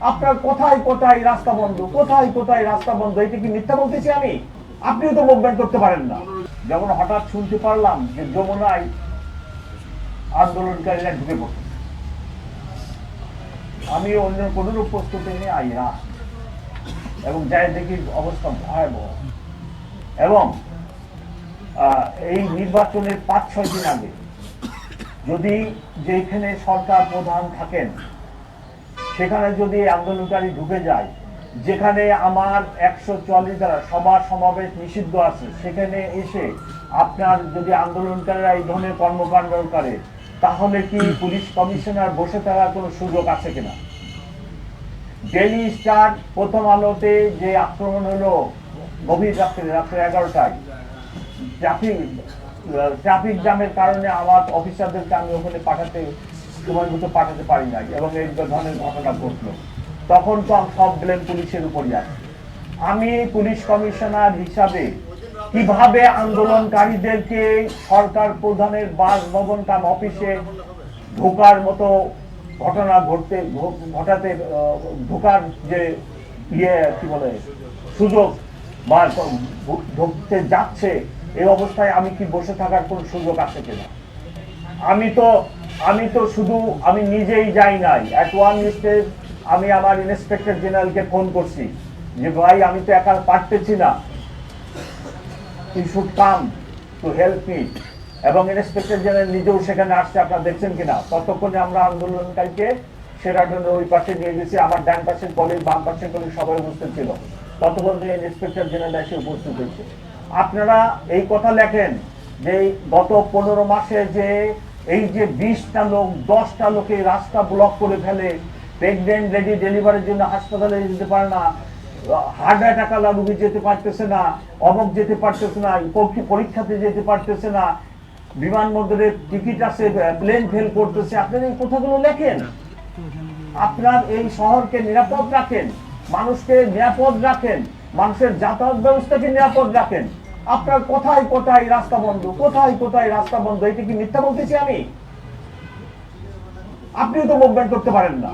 আপনার কোথায় কোথায় রাস্তা বন্ধ, কোথায় কোথায় রাস্তা বন্ধ, এটা কি মিথ্যা বলতেছি আমি? আপনিও তো মুভমেন্ট করতে পারেন না। যেমন হঠাৎ শুনতে পারলাম যে যমুনায় আন্দোলনকারীরা ঢুকে পড়ছে, আমি অন্য কোন প্রস্তুতি নিয়ে আইয়া এবং যাই দেখি অবস্থা ভয়াবহ। এবং এই নির্বাচনের ৫-৬ দিন আগে যদি যেখানে সরকার প্রধান থাকেন সেখানে যদি আন্দোলনকারী ঢুকে যায়, যেখানে আমার ১৪৪ দ্বারা সভা সমাবেশ নিষিদ্ধ আছে, সেখানে এসে আপনার যদি আন্দোলনকারীরা এই ধরনের কর্মকাণ্ড করে, তাহলে কি পুলিশ কমিশনার বসে থাকার কোনো সুযোগ আছে কিনা? ডেইলি স্টার, প্রথম আলোতে যে আক্রমণ হলো গভীর রাত্রে ১১টায়, ট্রাফিক জ্যামের কারণে আমার অফিসারদেরকে আমি ওখানে সময় মতো পাঠাতে পারি নাই এবং এই ধরনের ঘটনা ঘটলো, তখন তো সব ব্লেম পুলিশের উপরই আছে। আমি পুলিশ কমিশনার হিসাবে কিভাবে আন্দোলনকারীদেরকে সরকার প্রধানের বাসভবন কাম অফিসে ঢোকার মতো ঘটনা ঘটাতে ঢোকার যে কি বলে সুযোগ বা ঢুকতে যাচ্ছে, এই অবস্থায় আমি কি বসে থাকার কোন সুযোগ আছে কিনা? আমি তো শুধু আমি নিজেই যাই নাই। অ্যাট ওয়ান স্টেজ আমি আমার ইন্সপেক্টর জেনারেলকে ফোন করছি যে ভাই আমি তো একা পারতেছি না, you should come to help me, এবং ইন্সপেক্টর জেনারেল নিজেও সেখানে আসছে, আপনারা দেখছেন কিনা। ততক্ষণে আমরা আন্দোলনকারীকে সেরাটনের ওই পাশে নিয়ে গেছি, আমার ডান পাশের কলিগ বাম পাশের কলিগ সবাই উপস্থিত ছিল। ততক্ষণ থেকে ইন্সপেক্টর জেনারেল এসে উপস্থিত হয়েছে। আপনারা এই কথা লেখেন যে গত ১৫ মাসে যে এই যে ২০টা লোক ১০টা লোকে রাস্তা ব্লক করে ফেলে, প্রেগনেন্ট লেডি ডেলিভারির জন্য হাসপাতালে যেতে পারে না, হার্ট অ্যাটাক আলা রোগী যেতে পারতেছে না, অমক যেতে পারতেছে না, পরীক্ষাতে যেতে পারতেছে না, বিমানবন্দরের টিকিট আছে, প্লেন ফেল করতেছে, আপনারা এই কথাগুলো লেখেন। আপনার এই শহরকে নিরাপদ রাখেন, মানুষকে নিরাপদ রাখেন, মানুষের যাতায়াত ব্যবস্থাকে নিরাপদ রাখেন। আপনার কোথায় কোথায় রাস্তা বন্ধ, কোথায় কোথায় রাস্তা বন্ধ, এটা কি মিথ্যা বলতেছি আমি? আপনিও তো মুভমেন্ট করতে পারেন না।